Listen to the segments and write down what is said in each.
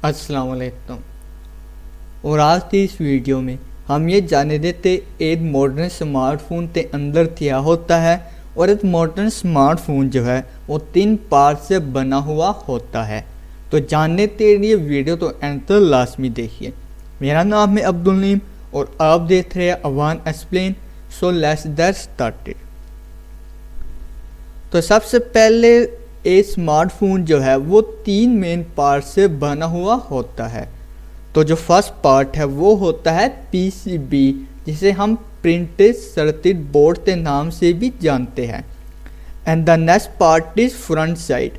अस्सलाम वालेकुम। और आज की इस वीडियो में हम ये जाने देते एक मॉडर्न स्मार्टफोन के अंदर क्या होता है। और एक मॉडर्न स्मार्टफोन जो है वो 3 पार्ट से बना हुआ होता है। तो जानने के लिए वीडियो तो एंड तक लाजमी देखिए। मेरा नाम है अब्दुल नीम और आप देख रहे हैं अवान explain. So let's get started. तो सबसे पहले ए स्मार्टफोन जो है वो 3 मेन पार्ट से बना हुआ होता है। तो जो फर्स्ट पार्ट है वो होता है पीसीबी, जिसे हम प्रिंटेड सर्किट बोर्ड के नाम से भी जानते हैं। And the next part is front side.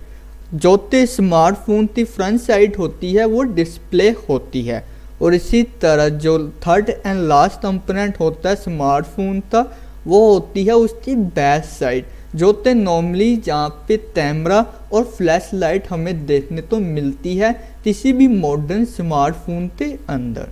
जो ते स्मार्टफोन की फ्रंट साइड होती है वो डिस्प्ले होती है। और इसी तरह जो थर्ड एंड लास्ट कंपोनेंट होता है स्मार्टफोन का वो होती है उसकी बैक साइड, जो ते नॉर्मली जहाँ पे कैमरा और फ्लैश लाइट हमें देखने तो मिलती है किसी भी मॉडर्न स्मार्टफोन के अंदर।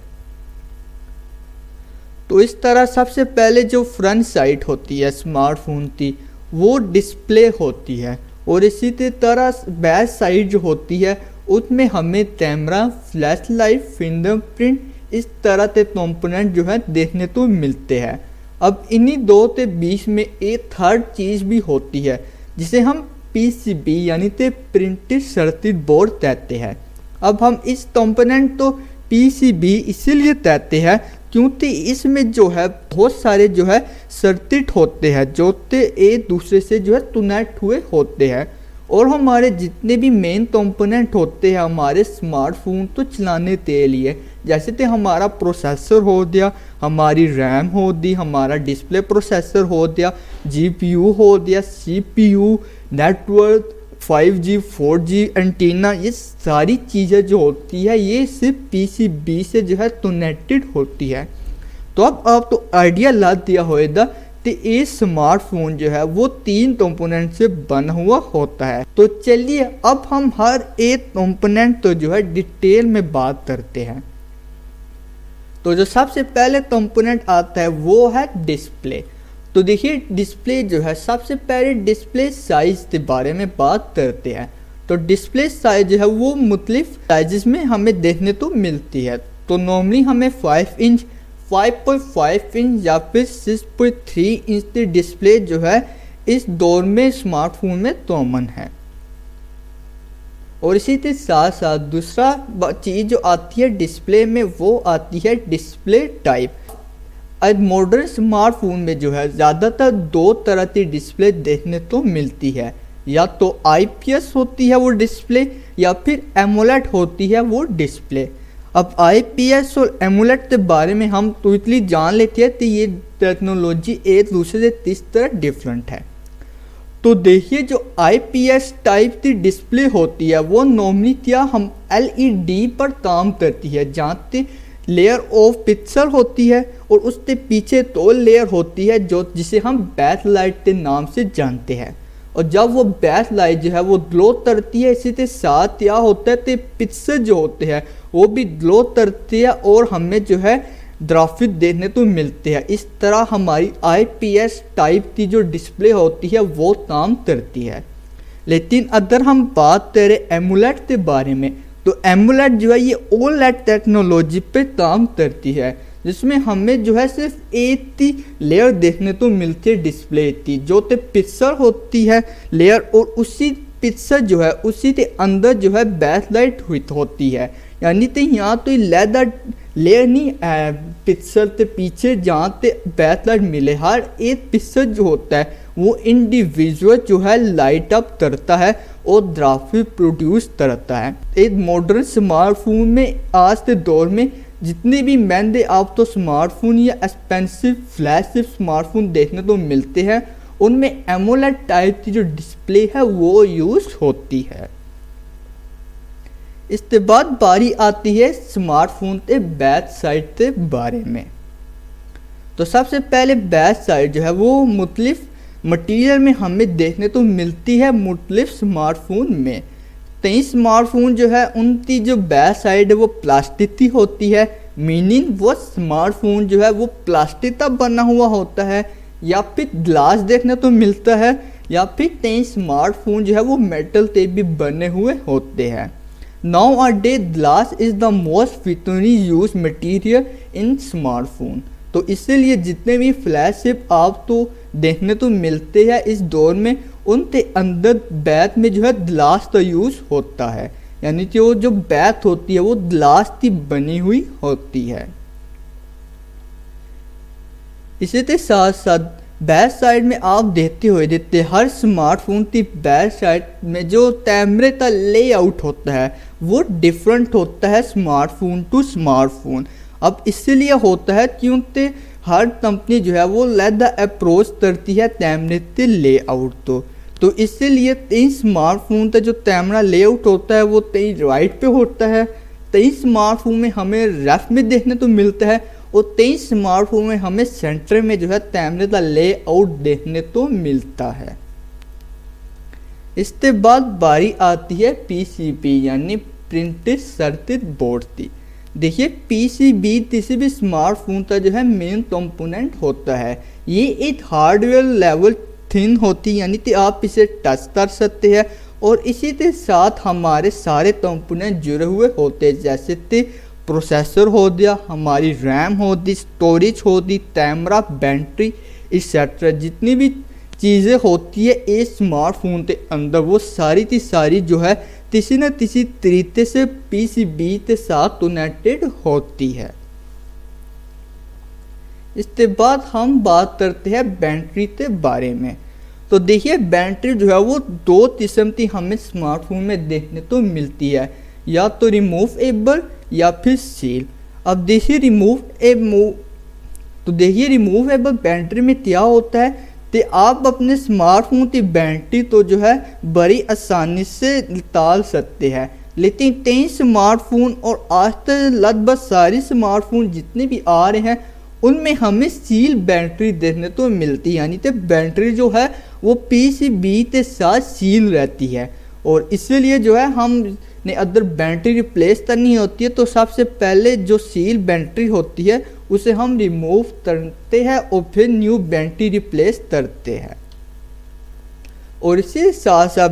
तो इस तरह सबसे पहले जो फ्रंट साइड होती है स्मार्टफोन की वो डिस्प्ले होती है। और इसी तरह बैक साइड जो होती है उसमें हमें कैमरा, फ्लैश लाइट, फिंगरप्रिंट इस तरह के कंपोनेंट जो है देखने तो मिलते हैं। अब इन्हीं दो के बीच में एक थर्ड चीज़ भी होती है जिसे हम पीसीबी यानी कि प्रिंटेड सर्किट बोर्ड कहते हैं। अब हम इस कंपोनेंट तो पीसीबी इसीलिए कहते हैं क्योंकि इसमें जो है बहुत सारे जो है सर्किट होते हैं जो ते एक दूसरे से जो है कनेक्ट हुए होते हैं। और हमारे जितने भी मेन कंपोनेंट होते हैं हमारे स्मार्टफोन को चलाने के लिए, जैसे कि हमारा प्रोसेसर हो गया, हमारी रैम हो गई, हमारा डिस्प्ले प्रोसेसर हो गया, जीपीयू हो गया, CPU, network, 5G 4G antenna, ये सारी चीज़ें जो होती है ये सिर्फ पीसीबी से जो है कनेक्टेड होती है। तो अब आप तो आइडिया ला दिया होगा कि ये स्मार्टफोन जो है वो 3 कंपोनेंट से बना हुआ होता है। तो चलिए अब हम हर एक कंपोनेंट तो जो है डिटेल में बात करते हैं। तो जो सबसे पहले कंपोनेंट आता है वो है डिस्प्ले। तो देखिए डिस्प्ले जो है, सबसे पहले डिस्प्ले साइज के बारे में बात करते हैं। तो डिस्प्ले साइज जो है वो मुख्तलिफ साइजेस में हमें देखने तो मिलती है। तो नॉर्मली हमें 5 इंच, 5.5 इंच या फिर 6.3 इंच की डिस्प्ले जो है इस दौर में स्मार्टफोन में कॉमन है। और इसी के साथ साथ दूसरा चीज़ जो आती है डिस्प्ले में वो आती है डिस्प्ले टाइप। आज मॉडर्न स्मार्टफोन में जो है ज़्यादातर 2 तरह की डिस्प्ले देखने तो मिलती है, या तो आईपीएस होती है वो डिस्प्ले या फिर एमोलेड होती है वो डिस्प्ले। अब आईपीएस और एमोलेड के बारे में हम क्विकली जान लेते हैं कि ये टेक्नोलॉजी एक दूसरे से किस तरह डिफरेंट है। तो देखिए जो आईपीएस टाइप की डिस्प्ले होती है वो नॉर्मली क्या हम एलईडी पर काम करती है, जहाँ पे लेयर ऑफ पिक्सल होती है और उसके पीछे तो लेयर होती है जो जिसे हम बैक लाइट के नाम से जानते हैं। और जब वो बैक लाइट जो है वो ग्लो करती है, इसी के साथ क्या होता है कि पिक्सल जो होते हैं वो भी ग्लो करती है और हमें जो है ग्राफिक देखने तो मिलते हैं। इस तरह हमारी आईपीएस टाइप की जो डिस्प्ले होती है वो काम करती है। लेकिन अगर हम बात करें एमोलेड के बारे में, तो एमोलेड जो है ये ओलेड टेक्नोलॉजी पे काम करती है, जिसमें हमें जो है सिर्फ एक ही लेयर देखने तो मिलती है डिस्प्ले की, जो तो पिक्सल होती है लेयर, और उसी पिक्सल जो है उसी के अंदर जो है बैकलाइट होती है। यानी तो यहाँ तो लेदर लेयर नहीं है पिक्सल के पीछे जहाँ पे बैकलाइट मिले। हर एक पिक्सल जो होता है वो इंडिविजुअल जो है लाइट अप करता है और ग्राफिक प्रोड्यूस करता है। एक मॉडर्न स्मार्टफोन में आज के दौर में जितने भी महंगे आप तो स्मार्टफोन या एक्सपेंसिव फ्लैगशिप स्मार्टफोन देखने तो मिलते हैं, उनमें एमोलेड टाइप की जो डिस्प्ले है वो यूज होती है। इसके बाद बारी आती है स्मार्टफोन के बैक साइड के बारे में। तो सबसे पहले बैक साइड जो है वो मुख्तलिफ मटेरियल में हमें देखने तो मिलती है मुख्तलिफ स्मार्टफोन में। कई स्मार्टफोन जो है उनकी जो बैक साइड है वो प्लास्टिक की होती है, मीनिंग वो स्मार्टफोन जो है वो प्लास्टिक का बना हुआ होता है, या फिर ग्लास देखने तो मिलता है, या फिर कई स्मार्टफोन जो है वो मेटल के भी बने हुए होते हैं। Now a day glass is the most frequently use material in smartphone. तो इसीलिए जितने भी फ्लैगशिप आप तो देखने तो मिलते हैं इस दौर में, उनके अंदर बैथ में जो है ग्लास का यूज़ होता है, यानी कि वो जो बैथ होती है वो ग्लास की बनी हुई होती है। इसी के साथ साथ बैक साइड में आप देखते हर स्मार्टफोन की बैक साइड में जो कैमरे का लेआउट होता है वो डिफरेंट होता है स्मार्टफोन टू स्मार्टफोन। अब इसीलिए होता है क्योंकि हर कंपनी जो है वो ज़्यादा अप्रोच करती है कैमरे के लेआउट तो इसीलिए कई स्मार्टफोन का जो कैमरा लेआउट होता है वो कई राइट पे होता है, कई स्मार्टफोन में हमें लेफ्ट में देखने तो मिलता है और कई स्मार्टफोन में हमें सेंटर में जो है कैमरे का लेआउट देखने तो मिलता है। इसके बाद बारी आती है पीसीबी यानी प्रिंटेड सर्किट बोर्ड की। देखिए पीसीबी किसी भी स्मार्टफोन का जो है मेन कंपोनेंट होता है। ये एक हार्डवेयर लेवल थिन होती है, यानी कि आप इसे टच कर सकते हैं और इसी के साथ हमारे सारे कंपोनेंट जुड़े हुए होते हैं, जैसे कि प्रोसेसर हो गया, हमारी रैम हो गई, स्टोरेज हो गई, कैमरा, बैटरी एक्सेट्रा। जितनी भी चीज़ें होती है इस स्मार्टफोन के अंदर वो सारी की सारी जो है किसी न किसी तरीके से पीसीबी के साथ कनेक्टेड होती है। इसके बाद हम बात करते हैं बैटरी के बारे में। तो देखिए बैटरी जो है वो दो किस्म की हमें स्मार्टफोन में देखने तो मिलती है, या तो रिमूवेबल या फिर सील। अब देखिए रिमूवेबल बैटरी में क्या होता है कि आप अपने स्मार्टफोन की बैटरी तो जो है बड़ी आसानी से निकाल सकते हैं, लेकिन कई स्मार्टफोन और आज तक लगभग सारी स्मार्टफोन जितने भी आ रहे हैं उनमें हमें सील बैटरी देखने तो मिलती है, यानी कि बैटरी जो है वो पीसीबी के साथ सील रहती है। और इसीलिए जो है हम ने अगर बैटरी रिप्लेस करनी होती है तो सबसे पहले जो सील बैटरी होती है उसे हम रिमूव करते हैं और फिर न्यू बैटरी रिप्लेस करते हैं। और इसी साथ साथ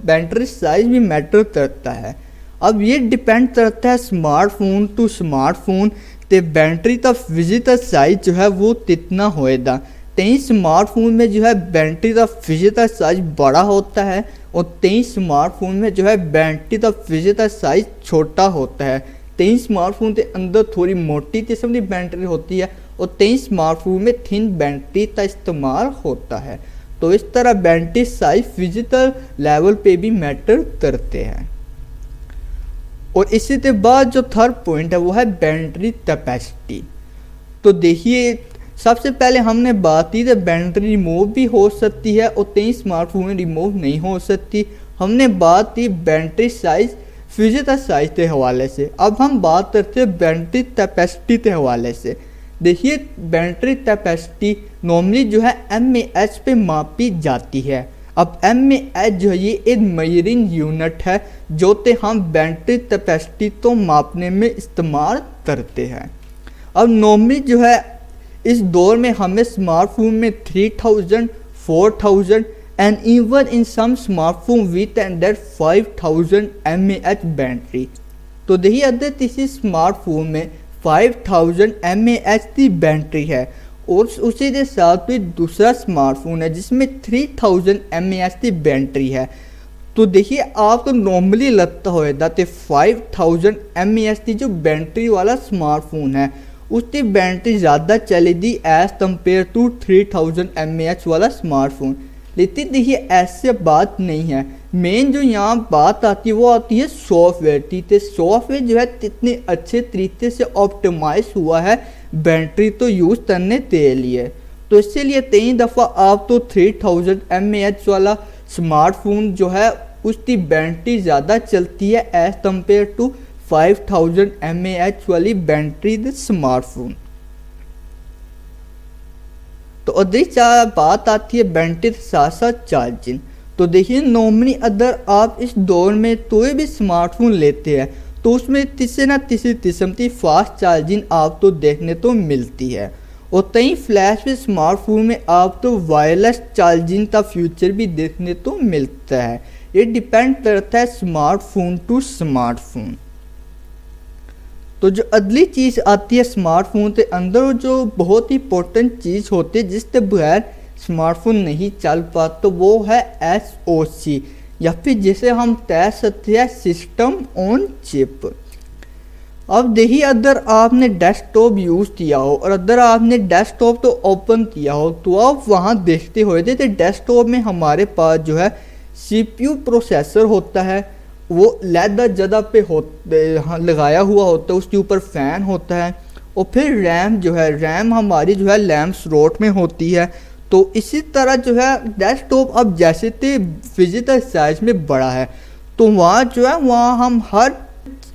बैटरी साइज भी मैटर करता है। अब ये डिपेंड करता है स्मार्टफोन टू स्मार्टफोन ते बैटरी का फिजिकल साइज जो है वो कितना होएगा। कई स्मार्टफोन में जो है बैटरी का फिजिकल साइज बड़ा होता है और कई स्मार्टफोन में जो है बैटरी का फिजिकल साइज छोटा होता है। कई स्मार्टफोन के अंदर थोड़ी मोटी किस्म की बैटरी होती है और कई स्मार्टफोन में थिन बैटरी का इस्तेमाल होता है। तो इस तरह बैटरी साइज फिजिकल लेवल पे भी मैटर करते हैं। और इसी के बाद जो थर्ड पॉइंट है वो है बैटरी कैपेसिटी। तो देखिए सबसे पहले हमने बात की कि बैटरी रिमूव भी हो सकती है और कई स्मार्टफोन में रिमूव नहीं हो सकती। हमने बात की बैटरी साइज फिजिकल साइज के हवाले से। अब हम बात करते हैं बैटरी कैपेसिटी के हवाले से। देखिए बैटरी कैपेसिटी नॉर्मली जो है mAh पे मापी जाती है। अब mAh जो है ये एक मेजरिंग यूनिट है जो कि हम बैटरी कैपेसिटी तो मापने में इस्तेमाल करते हैं। अब नॉर्मली जो है इस दौर में हमें स्मार्टफोन में 3000, 4000 and even in some smartphone with and 5000 mAh battery. तो देखिए अगर किसी स्मार्टफोन में 5000 mAh की बैटरी है और उसी के साथ भी दूसरा स्मार्टफोन है जिसमें 3000 mAh की बैटरी है, तो देखिए आपको नॉर्मली लगता होगा कि 5000 mAh की जो बैटरी वाला स्मार्टफोन है उसकी बैटरी ज़्यादा चलेगी एज़ कम्पेयर टू 3000 mAh वाला स्मार्टफोन। लेकिन देखिए ऐसे बात नहीं है। मेन जो यहाँ बात आती है वो आती है सॉफ्टवेयर की। तो सॉफ्टवेयर जो है कितने अच्छे तरीके से ऑप्टिमाइज हुआ है बैटरी तो यूज़ करने के लिए। तो इसीलिए कई दफ़ा आप तो 3000 mAh वाला स्मार्टफोन जो है उसकी बैटरी ज़्यादा चलती है एज़ कम्पेयर टू 5000 mAh वाली बैटरी स्मार्टफोन। तो अगली बात आती है बैटरी के साथ साथ चार्जिंग। तो देखिए नॉर्मली अगर आप इस दौर में कोई भी स्मार्टफोन लेते हैं तो उसमें किसी न किसी किस्म की फास्ट चार्जिंग आप तो देखने तो मिलती है। और कई फ्लैश पे स्मार्टफोन में आप तो वायरलेस चार्जिंग का फ्यूचर भी देखने तो मिलता है, ये डिपेंड करता है स्मार्टफोन टू स्मार्टफोन। तो जो अगली चीज़ आती है स्मार्टफोन के अंदर, जो बहुत ही इंपॉर्टेंट चीज़ होती है जिसके बगैर स्मार्टफोन नहीं चल पाता, तो वो है SoC, या फिर जिसे हम कह सकते हैं सिस्टम ऑन चिप। अब देखिए, अगर आपने डेस्कटॉप यूज़ किया हो और अगर आपने डेस्कटॉप तो ओपन किया हो, तो आप वहाँ देखते हुए थे डेस्कटॉप में हमारे पास जो है CPU प्रोसेसर होता है, वो लैदर जगह पे लगाया हुआ होता है, उसके ऊपर फ़ैन होता है, और फिर रैम जो है, रैम हमारी जो है लैम्प स्लॉट में होती है। तो इसी तरह जो है डेस्कटॉप अब जैसे थे फिजिकल साइज में बड़ा है, तो वहाँ जो है वहाँ हम हर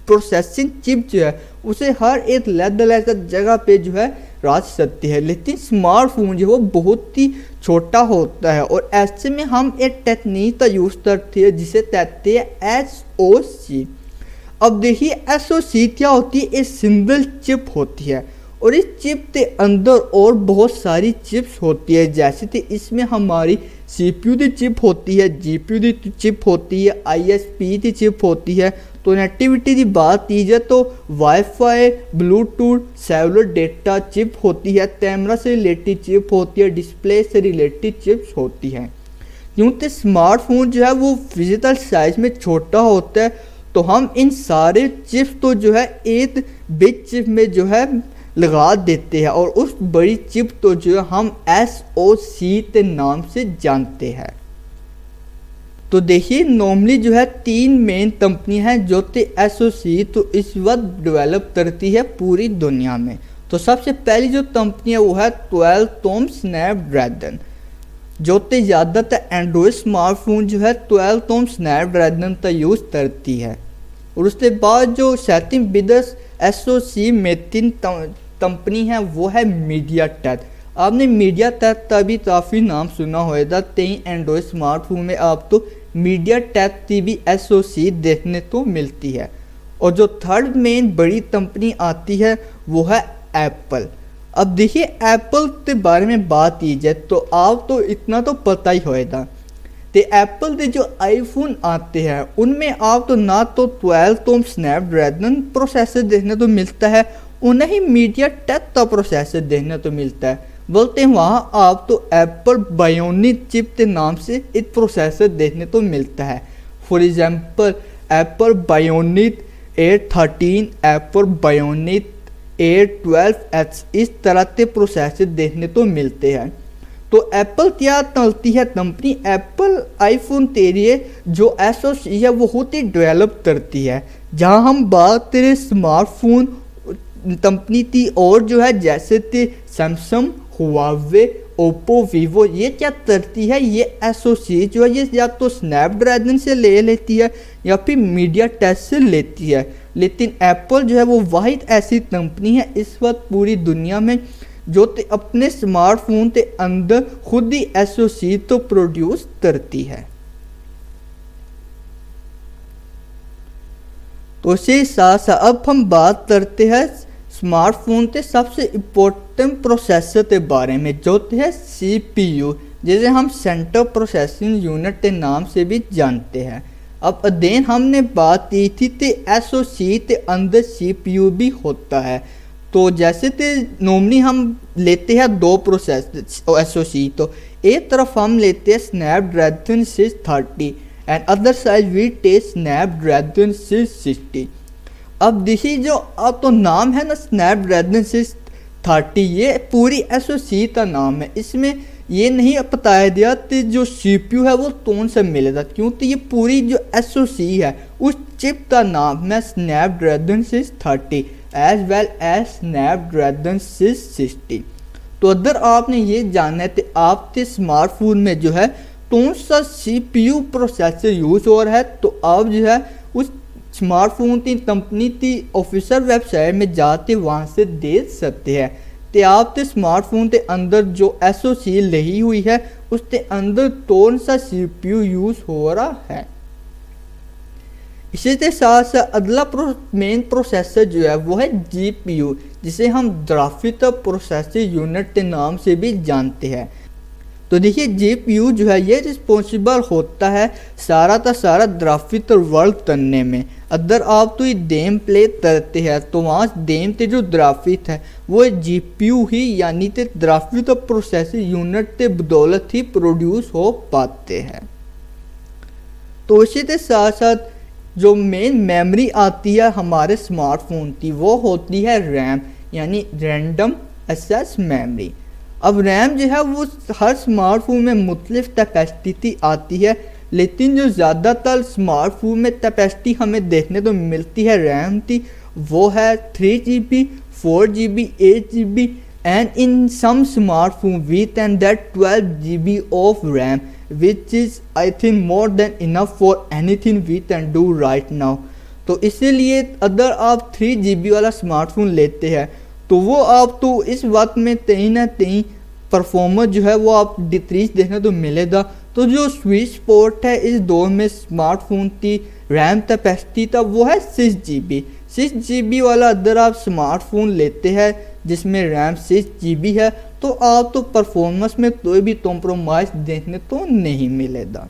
प्रोसेसिंग चिप जो है उसे हर एक लैदर जगह पे जो है रख सकती है। लेकिन स्मार्टफोन जो है वो बहुत ही छोटा होता है, और ऐसे में हम एक टेक्निक का यूज़ करते हैं जिसे कहते हैं SoC। अब देखिए SoC क्या होती है, एक सिंगल चिप होती है, और इस चिप के अंदर और बहुत सारी चिप्स होती है, जैसे कि इसमें हमारी CPU की चिप होती है, GPU की चिप होती है, ISP की चिप होती है। तो कनेक्टिविटी की बात की जाए तो wifi, Bluetooth, cellular data chip होती है, कैमरा से रिलेटेड चिप होती है, डिस्प्ले से रिलेटेड चिप्स होती हैं। क्योंकि स्मार्टफोन जो है वो फिजिकल साइज में छोटा होता है, तो हम इन सारे चिप्स तो जो है एक बिग चिप में जो है लगा देते हैं, और उस बड़ी चिप तो जो है हम SoC के नाम से जानते हैं। तो देखिए, नॉर्मली जो है 3 मेन कंपनी हैं जो कि SoC तो इस वक्त डेवलप करती है पूरी दुनिया में। तो सबसे पहली जो कंपनी है वो है Qualcomm स्नैपड्रैगन, जो कि ज़्यादातर एंड्रॉयड स्मार्टफोन जो है Qualcomm स्नैपड्रैगन का यूज़ करती है। और उसके बाद जो second biggest SoC making company है वो है मीडियाटेक। आपने मीडियाटेक का भी काफ़ी नाम सुना होगा, कई एंड्रॉयड स्मार्टफोन में आप तो मीडियाटेक की भी SoC देखने को मिलती है। और जो थर्ड मेन बड़ी कंपनी आती है वो है एप्पल। अब देखिए, एप्पल के बारे में बात की जाए तो आप तो इतना तो पता ही होगा कि एप्पल के जो आईफोन आते हैं उनमें आप तो ना तो Qualcomm स्नैपड्रैगन प्रोसेसर देखने को मिलता है, और न ही मीडियाटेक का प्रोसेसर देखने को मिलता है, बोलते हैं वहाँ आप तो एप्पल बायोनिक चिप के नाम से एक प्रोसेसर देखने को मिलता है। For example Apple bionic A13, Apple bionic A12H, इस तरह के प्रोसेसर देखने को मिलते हैं। तो एप्पल क्या चलती है कंपनी, एप्पल आईफोन के लिए जो SoC है वो खुद ही डेवलप करती है। जहाँ हम बात करें स्मार्टफोन कंपनी की और जो है जैसे कि सैमसंग, हुआवे, ओप्पो, वीवो, ये क्या करती है, ये SoC जो है ये या तो स्नैपड्रैगन से ले लेती है या फिर मीडियाटेक से लेती है। लेकिन एप्पल जो है वो वाहिद ऐसी कंपनी है इस वक्त पूरी दुनिया में जो अपने स्मार्टफोन के अंदर खुद ही SoC तो प्रोड्यूस करती है। तो इसी साथ साथ अब हम बात करते हैं स्मार्टफोन के सबसे इम्पोर्टेंट प्रोसेसर के बारे में, जो है CPU, जिसे हम सेंट्रल प्रोसेसिंग यूनिट के नाम से भी जानते हैं। अब अध्ययन हमने बात की थी कि SoC के अंदर CPU भी होता है। तो जैसे कि नॉर्मली हम लेते हैं 2 प्रोसेसर SoC, तो एक तरफ हम लेते हैं Snapdragon 630 and other side we take Snapdragon 660। अब देखिए, जो अब तो नाम है ना स्नैपड्रैगन 630, ये पूरी SoC का नाम है। इसमें ये नहीं बताया गया कि जो CPU है वो कौन सा मिलेगा, क्योंकि ये पूरी जो SoC है उस चिप का नाम है Snapdragon 630 as well as Snapdragon 660। तो अगर आपने ये जाना है कि आपके स्मार्टफोन में जो है कौन सा CPU प्रोसेसर यूज़ हो रहा है, तो आप जो है उस स्मार्टफोन की कंपनी की ऑफिशियल वेबसाइट में जाते वहाँ से देख सकते हैं कि आपके स्मार्टफोन के अंदर जो SoC लगी हुई है उसके अंदर कौन सा CPU यूज़ हो रहा है। इसी के साथ साथ अगला मेन प्रोसेसर जो है वो है GPU, जिसे हम ग्राफिकल प्रोसेसर यूनिट के नाम से भी जानते हैं। तो देखिए जीपीयू जो है ये रिस्पॉन्सिबल होता है सारा का सारा ग्राफिक वर्क करने में। अगर आप तो ये गेम प्ले करते हैं तो वहाँ गेम के जो ग्राफिक है वो जीपीयू ही यानी कि ग्राफिक प्रोसेसिंग यूनिट के बदौलत ही प्रोड्यूस हो पाते हैं। तो इसी के साथ साथ जो मेन मेमोरी आती है हमारे स्मार्टफोन की वो होती है रैम यानी रैंडम एक्सेस मेमोरी। अब रैम जो है वो हर स्मार्टफोन में मुख्तलिफ कैपेसिटी आती है, लेकिन जो ज़्यादातर स्मार्टफोन में कैपेसिटी हमें देखने को मिलती है रैम की वो है 3GB, 4GB, 8GB and in some smartphone we can get 12GB of RAM which is I think more than enough for anything we can do right now। तो इसीलिए अगर आप 3GB वाला स्मार्टफोन लेते हैं तो वो आप तो इस वक्त में कहीं ना कहीं परफॉर्मेंस जो है वो आप डिक्रीज देखने तो मिलेगा। तो जो स्वीट स्पॉट है इस दौर में स्मार्टफोन की रैम कैपेसिटी था वो है 6GB। 6GB वाला अगर आप स्मार्टफोन लेते हैं जिसमें रैम 6GB है तो आप तो परफॉर्मेंस में कोई भी कॉम्प्रोमाइज़ देखने तो नहीं मिलेगा।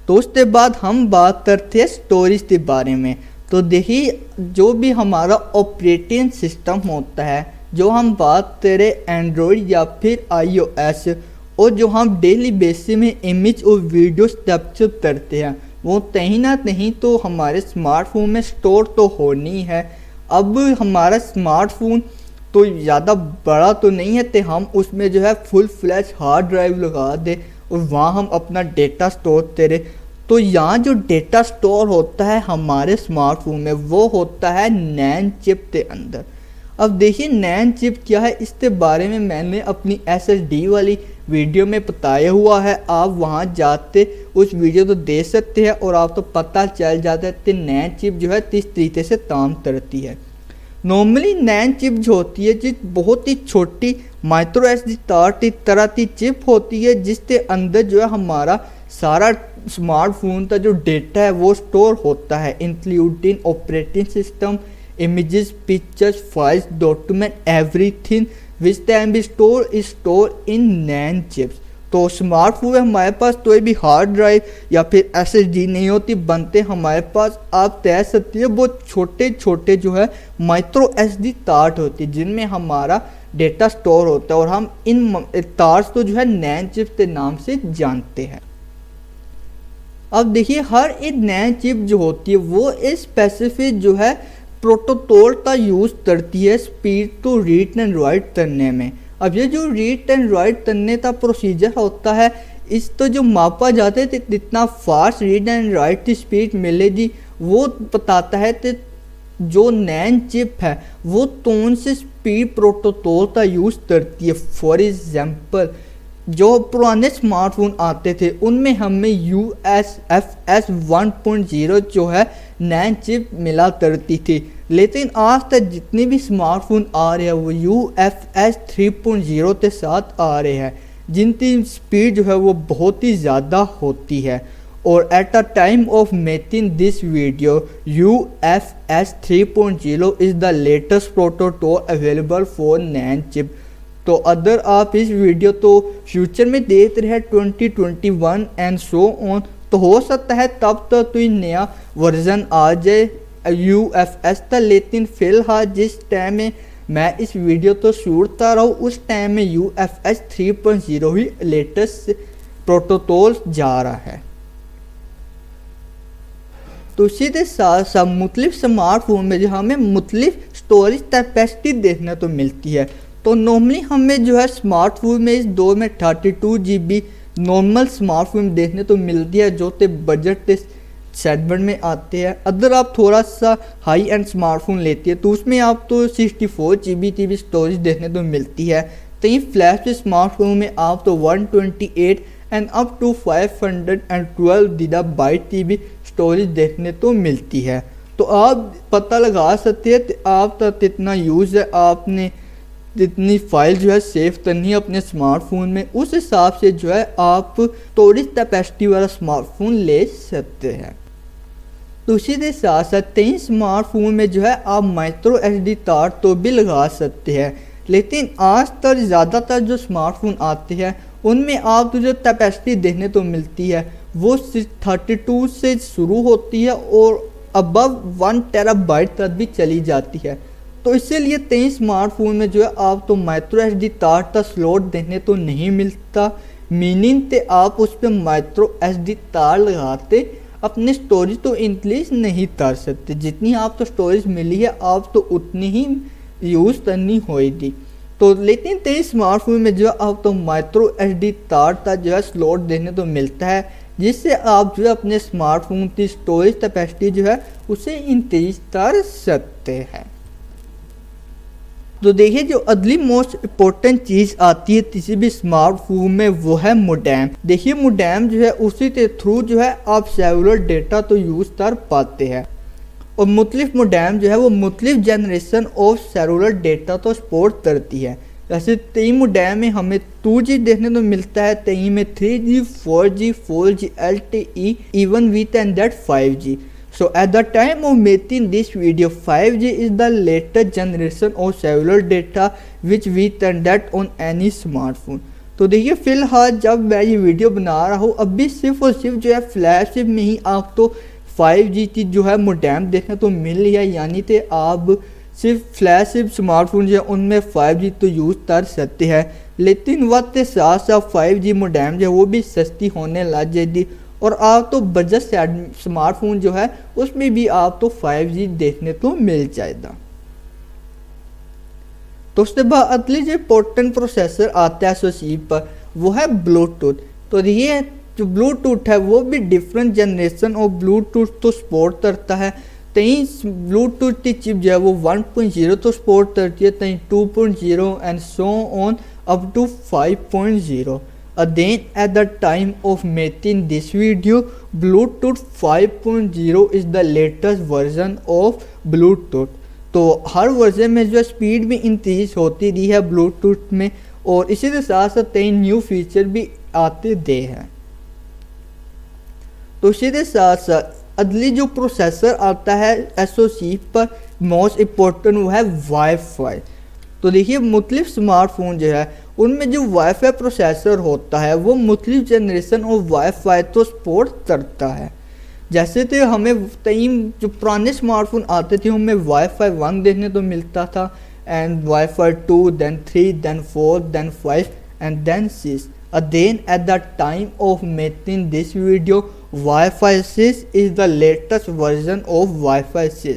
तो उसके बाद हम बात करते हैं स्टोरेज के बारे में। तो देखिए जो भी हमारा ऑपरेटिंग सिस्टम होता है, जो हम बात करें एंड्रॉयड या फिर iOS, और जो हम डेली बेसिस में इमेज और वीडियो कैप्चर करते हैं वो कहीं ना कहीं तो हमारे स्मार्टफोन में स्टोर तो होनी है। अब हमारा स्मार्टफोन तो ज़्यादा बड़ा तो नहीं है तो हम उसमें जो है फुल फ्लैश हार्ड ड्राइव लगा दे और वहाँ हम अपना डेटा स्टोर करें। तो यहाँ जो डेटा स्टोर होता है हमारे स्मार्टफोन में वो होता है नैन चिप के अंदर। अब देखिए नैन चिप क्या है, इसके बारे में मैंने अपनी SSD वाली वीडियो में बताया हुआ है। आप वहाँ जाते उस वीडियो तो देख सकते हैं और आप तो पता चल जाता है कि नैन चिप जो है किस तरीके से काम करती है। नॉर्मली नैन चिप जो होती है जिस बहुत ही छोटी माइक्रो SD कार्ड की तरह की चिप होती है जिसके अंदर जो है हमारा सारा स्मार्टफोन का जो डेटा है वो स्टोर होता है, including operating system, images, pictures, files, document, everything which can be stored in NAND chips। तो स्मार्टफोन में हमारे पास कोई भी हार्ड ड्राइव या फिर SSD नहीं होती, बनते हमारे पास आप कह सकते हैं बहुत छोटे छोटे जो है माइक्रो SD कार्ड होती है जिनमें हमारा डेटा स्टोर होता है और हम इन कार्ड्स को जो है नैन चिप के नाम से जानते हैं। अब देखिए हर एक नैन चिप जो होती है वो स्पेसिफिक जो है प्रोटोकॉल का यूज़ करती है speed to read and write करने में। अब ये जो रीड एंड राइट करने का प्रोसीजर होता है इस तो जो मापा जाता है जितना फास्ट रीड एंड राइट की स्पीड मिलेगी वो बताता है कि जो नैन चिप है वो कौन से स्पीड प्रोटोकॉल का यूज़ करती है। फॉर एग्जांपल जो पुराने स्मार्टफोन आते थे उनमें हमें USFS 1.0 जो है नैन चिप मिला करती थी, लेकिन आज तक जितने भी स्मार्टफोन आ रहे हैं वो UFS 3.0 के साथ आ रहे हैं जिनकी स्पीड जो है वो बहुत ही ज़्यादा होती है। और at a time of making this video UFS 3.0 is the latest protocol available for NAND chip. तो अगर आप इस वीडियो तो फ्यूचर में देख रहे हैं 2021 एंड सो ऑन, तो हो सकता है तब तक कोई नया वर्जन आ जाए UFS का, लेकिन फिलहाल जिस टाइम में मैं इस वीडियो तो शूट कर रहा हूँ उस टाइम में UFS 3.0 ही लेटेस्ट प्रोटोकॉल जा रहा है। तो इसी के साथ साथ मुख्तलिफ स्मार्टफोन में जो हमें मुख्तलिफ स्टोरेज कैपेसिटी देखने तो मिलती है। तो नॉर्मली हमें जो है स्मार्टफोन में इस दौर में 32GB नॉर्मल स्मार्टफोन देखने तो मिलती है जो कि बजट के सेगमेंट में आते हैं। अगर आप थोड़ा सा हाई एंड स्मार्टफोन लेते हैं तो उसमें आप तो 64GB की भी स्टोरेज देखने तो मिलती है। तो ये फ्लैश के स्मार्टफोन में आप तो 128 एंड अप टू 512 GB की भी स्टोरेज देखने तो मिलती है। तो आप पता लगा सकते हैं आप तक कितना यूज़ है, आपने जितनी फाइल जो है सेव करनी है अपने स्मार्टफोन में, उस हिसाब से जो है आप स्टोरेज कैपेसिटी वाला स्मार्टफोन ले सकते हैं। तो उसी के साथ साथ कई स्मार्टफोन में जो है आप माइक्रो SD कार्ड तो भी लगा सकते हैं, लेकिन आज तक ज़्यादातर जो स्मार्टफोन आते हैं उनमें आपको जो कैपेसिटी देखने तो मिलती है वो 32 से शुरू होती है और अबव 1 टेराबाइट तक भी चली जाती है। तो इसीलिए कई स्मार्टफोन में जो है आप तो माइक्रो SD कार्ड का स्लॉट देखने तो नहीं मिलता, मीनिंग ते आप उस पर माइक्रो SD कार्ड लगाते अपनी स्टोरेज तो इंक्रीज नहीं कर सकते। जितनी आप तो स्टोरेज मिली है आप तो उतनी ही यूज़ करनी होगी। तो लेकिन कई स्मार्टफोन में जो है आप तो माइक्रो SD कार्ड का जो है स्लॉट देखने तो मिलता है, जिससे आप जो है अपने स्मार्टफोन की स्टोरेज कैपेसिटी जो है उसे इंक्रीज कर सकते हैं। तो देखिए जो अगली मोस्ट इम्पोर्टेंट चीज़ आती है किसी भी स्मार्टफोन में वो है मोडेम। देखिए मोडेम जो है उसी के थ्रू जो है आप सेलुलर डेटा तो यूज़ कर पाते हैं और मुख्तलिफ मोडेम जो है वो मुख्तलिफ जनरेशन ऑफ सेलुलर डेटा तो सपोर्ट करती है। जैसे कई मोडेम में हमें 2G देखने को मिलता है, कई में 3G, 4G, 4G LTE, even with and that 5G. So at the time of making this video, 5G is the latest generation of cellular data which we can get on any smartphone. तो देखिए फ़िलहाल जब मैं ये video बना रहा हूँ अभी सिर्फ और सिर्फ जो है फ्लैगशिप में ही आप तो 5G की जो है मोडेम देखने तो मिल रही है, यानी कि आप सिर्फ फ्लैगशिप स्मार्टफोन जो है उनमें 5G तो यूज़ कर सकते हैं, लेकिन वक्त के साथ साथ 5G मोडेम जो है वो भी सस्ती होने लग जाएगी और आप तो बजट स्मार्टफोन जो है उसमें भी आप तो 5G देखने को मिल जाएगा। तो उसके बाद अगली जो इम्पोर्टेंट प्रोसेसर आता है SoC पर वो है ब्लूटूथ। तो ये जो ब्लूटूथ है वो भी डिफरेंट जनरेशन ऑफ ब्लूटूथ तो सपोर्ट करता है। कहीं ब्लूटूथ की चिप जो है वो 1.0 तो सपोर्ट करती है, कहीं 2.0 and so on up to 5.0। Again at the time of making this video, Bluetooth 5.0 is the latest version of Bluetooth। तो हर वर्जन में जो स्पीड भी इंक्रीज होती रही है ब्लूटूथ में और इसी के साथ साथ कई न्यू फीचर भी आते दे हैं। तो इसी के साथ साथ अगली जो प्रोसेसर आता है SoC पर मोस्ट इम्पोर्टेंट वो है वाईफाई। तो देखिए मुख्तलिफ स्मार्टफोन जो है उनमें जो वाईफाई प्रोसेसर होता है वो मुख्तलिफ जनरेशन ऑफ वाईफाई तो सपोर्ट करता है। जैसे कि हमें कई जो पुराने स्मार्टफोन आते थे उनमें वाईफाई 1 देखने तो मिलता था and wifi 2, then 3, then 4, then 5 and then 6। Again at the time of making this video, Wi-Fi 6 is the latest version of Wi-Fi 6।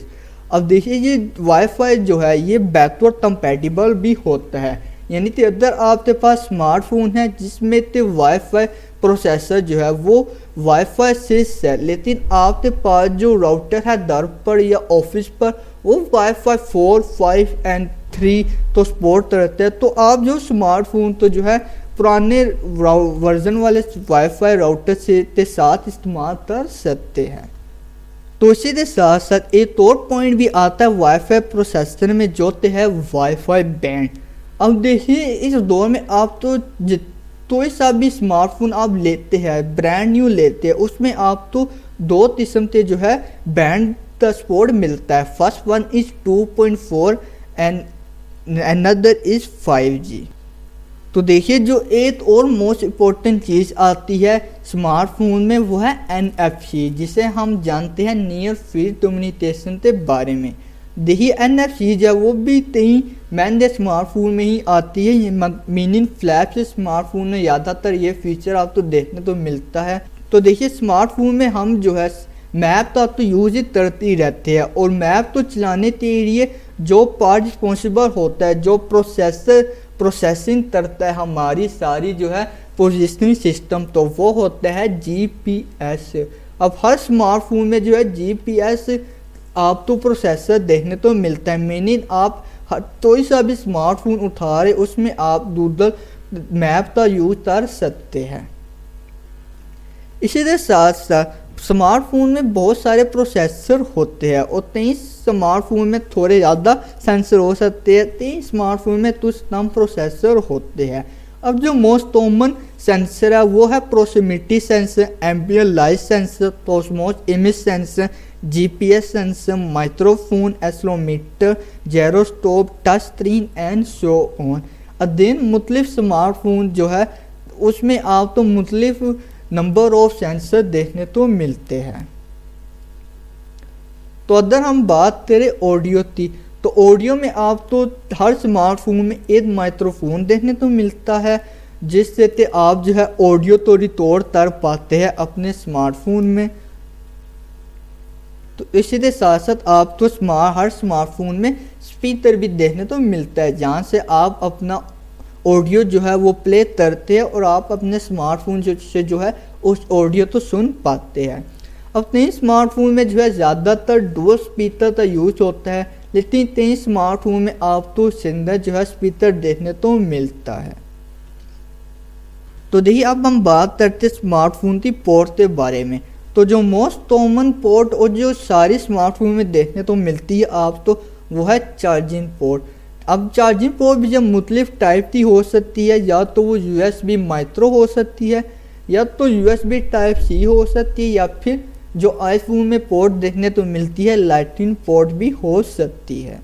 अब देखिए ये वाईफाई जो है ये बैकवर्ड कंपैटिबल भी होता है, यानी कि अगर आपके पास स्मार्टफोन है जिसमें ते वाईफाई प्रोसेसर जो है वो वाईफाई 6 है, लेकिन आपके पास जो राउटर है घर पर या ऑफिस पर वो वाईफाई 4, 5 एंड 3 तो सपोर्ट करते हैं, तो आप जो स्मार्टफोन तो जो है पुराने वर्जन वाले वाईफाई राउटर से के साथ इस्तेमाल कर सकते हैं। तो इसी के साथ साथ एक और पॉइंट भी आता है वाईफाई प्रोसेसर में जो है वाईफाई बैंड। अब देखिए इस दौर में आप तो कोई सा भी स्मार्टफोन आप लेते हैं ब्रांड न्यू लेते हैं उसमें आप तो 2 किस्म के जो है बैंड का सपोर्ट मिलता है। First one is 2.4 and another is 5G। तो देखिए जो एक और मोस्ट इम्पोर्टेंट चीज़ आती है स्मार्टफोन में वो है NFC, जिसे हम जानते हैं नियर फील्ड कम्युनिकेशन के बारे में। देखिए NFC जो है वो भी कई महंगे स्मार्टफोन में ही आती है, मीनिंग फ्लैगशिप स्मार्टफोन में ज़्यादातर ये फीचर आपको देखने तो मिलता है। तो देखिए स्मार्टफोन में हम जो है मैप तो आपको यूज ही करते रहते हैं और मैप तो चलाने के लिए जो पार्ट रिस्पॉन्सिबल होता है, जो प्रोसेसिंग करता है हमारी सारी जो है पोजिशनिंग सिस्टम, तो वो होता है GPS। अब हर स्मार्टफोन में जो है GPS आप तो प्रोसेसर देखने तो मिलता है, मीनिंग आप कोई सा भी स्मार्टफोन उठा रहे उसमें आप गूगल मैप का यूज कर सकते हैं। इसी के साथ साथ स्मार्टफोन में बहुत सारे प्रोसेसर होते हैं और कई स्मार्टफोन में थोड़े ज़्यादा सेंसर हो सकते हैं, कई स्मार्टफोन में कुछ कम प्रोसेसर होते हैं। अब जो मोस्ट कॉमन सेंसर है वो है proximity sensor, ambient light sensor, CMOS image sensor, GPS sensor, microphone, accelerometer, gyroscope, touch screen and so on. अदेन मुख्तलिफ स्मार्टफोन जो है उसमें आप तो मुख्तलिफ नंबर ऑफ सेंसर देखने तो मिलते हैं। तो अगर हम बात करें ऑडियो की, तो ऑडियो में आप तो हर स्मार्टफोन में एक माइक्रोफोन देखने को मिलता है, जिससे कि आप जो है ऑडियो तो रिकॉर्ड कर पाते हैं अपने स्मार्टफोन में। तो इसी के साथ साथ आप तो हर स्मार्टफोन में स्पीकर भी देखने तो मिलता है, जहाँ से आप अपना ऑडियो जो है वो प्ले करते हैं और आप अपने स्मार्टफोन से जो है उस ऑडियो तो सुन पाते हैं। अपने स्मार्टफोन में जो है ज़्यादातर डुअल स्पीकर का यूज होता है, लेकिन कई स्मार्टफोन में आपको सिंगल जो है स्पीकर देखने तो मिलता है। तो देखिए अब हम बात करते हैं स्मार्टफोन की पोर्ट के बारे में। तो जो मोस्ट कॉमन पोर्ट और जो सारी स्मार्टफोन में देखने तो मिलती है आप तो वो है चार्जिंग पोर्ट। अब चार्जिंग पोर्ट भी जब मुख्तलिफ टाइप की हो सकती है, या तो वो USB माइक्रो हो सकती है, या तो USB टाइप C हो सकती है, या फिर जो आईफोन में पोर्ट देखने तो मिलती है लाइटनिंग पोर्ट भी हो सकती है।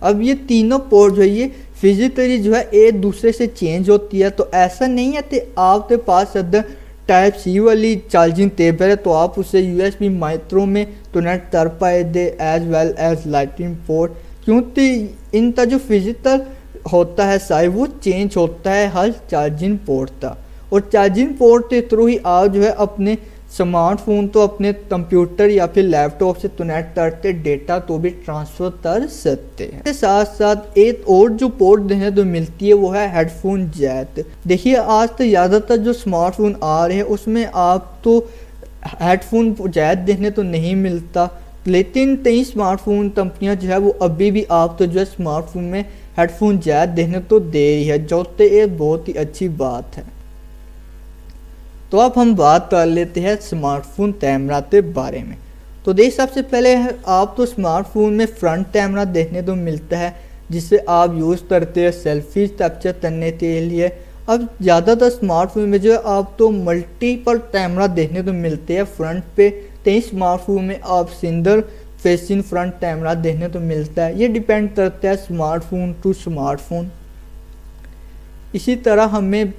अब ये तीनों पोर्ट जो है ये फिजिकली जो है एक दूसरे से चेंज होती है। तो ऐसा नहीं है कि आपके पास अगर टाइप C वाली चार्जिंग केबल है तो आप उसे USB माइक्रो में कनेक्ट कर पाएंगे as well as lightning port, क्योंकि इनका जो फिजिकल होता है साइज वो चेंज होता है हर चार्जिंग पोर्ट का। और चार्जिंग पोर्ट के थ्रू ही आप जो है अपने स्मार्टफोन तो अपने कंप्यूटर या फिर लैपटॉप से कनेक्ट करके डेटा तो भी ट्रांसफ़र कर सकते हैं। इसके साथ साथ एक और जो पोर्ट देखने तो मिलती है वो है हेडफोन जैक। देखिए आज तो ज़्यादातर जो स्मार्टफोन आ रहे हैं उसमें आप तो हेडफोन जैक देखने तो नहीं मिलता, लेकिन कई स्मार्टफोन कंपनियां जो है वो अभी भी आप तो जो है स्मार्टफोन में हेडफोन जैक देखने तो दे रही है, जो तो एक बहुत ही अच्छी बात है। तो अब हम बात कर लेते हैं स्मार्टफोन कैमरा के बारे में। तो देख सबसे पहले आप तो स्मार्टफोन में फ्रंट कैमरा देखने तो मिलता है, जिसे आप यूज़ करते हैं सेल्फी कैप्चर करने के लिए। अब ज़्यादातर स्मार्टफोन में जो है आप तो मल्टीपल कैमरा देखने तो मिलते हैं फ्रंट पे। कई स्मार्टफोन में आप सिंगल फेसिंग फ्रंट कैमरा देखने तो मिलता है, ये डिपेंड करता है स्मार्टफोन टू स्मार्टफोन। इसी तरह हमें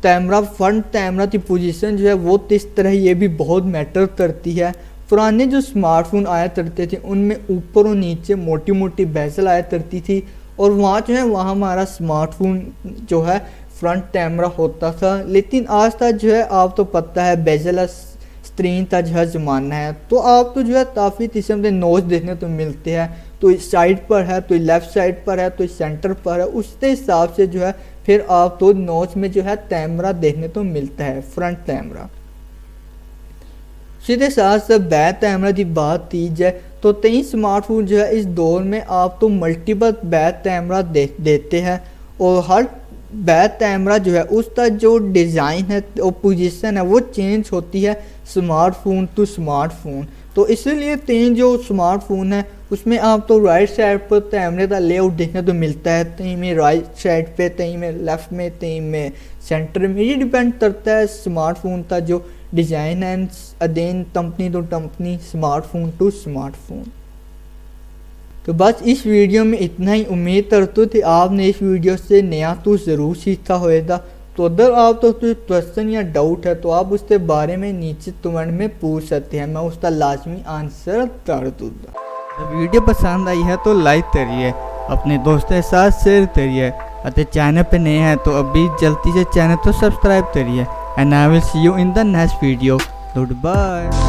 कैमरा फ्रंट कैमरा की पोजीशन जो है वो किस तरह ये भी बहुत मैटर करती है। पुराने जो स्मार्टफोन आया करते थे उनमें ऊपर और नीचे मोटी मोटी बेजल आया करती थी, और वहाँ जो है वहाँ हमारा स्मार्टफोन जो है फ्रंट कैमरा होता था। लेकिन आज तक जो है आप तो पता है बेजल स्क्रीन का जो है ज़माना है, तो आप तो जो है काफ़ी किस्म के नोच देखने तो मिलते हैं, तो इस साइड पर है, तो लेफ़्ट साइड पर है, तो सेंटर पर है। उसके हिसाब से जो है फिर आप तो नोच में जो है कैमरा देखने तो मिलता है फ्रंट कैमरा। सीधे साथ साथ बैक कैमरा की बात की जाए तो कई स्मार्टफोन जो है इस दौर में आप तो मल्टीपल बैक कैमरा देते हैं, और हर बैक कैमरा जो है उसका जो डिज़ाइन है और पोजीशन है वो चेंज होती है स्मार्टफोन टू स्मार्टफोन। तो इसीलिए तीन जो स्मार्टफोन है उसमें आप तो राइट साइड पर कैमरे का लेआउट देखने तो मिलता है, कहीं में राइट साइड पे, कहीं में लेफ्ट में, कहीं में सेंटर में। ये डिपेंड करता है स्मार्टफोन का जो डिज़ाइन है, अदेन company to company, smartphone to smartphone. तो बस इस वीडियो में इतना ही। उम्मीद करता हूँ कि आपने इस वीडियो से नया तो ज़रूर सीखा होगा। तो अगर आप तो कोई क्वेश्चन या डाउट है तो आप उसके बारे में नीचे कमेंट में पूछ सकते हैं, मैं उसका लाजमी आंसर कर दूँगा। वीडियो पसंद आई है तो लाइक करिए, अपने दोस्तों के साथ शेयर करिए, अगर चैनल पे नए हैं तो अभी जल्दी से चैनल को सब्सक्राइब करिए। And I will see you in the next video. Good bye.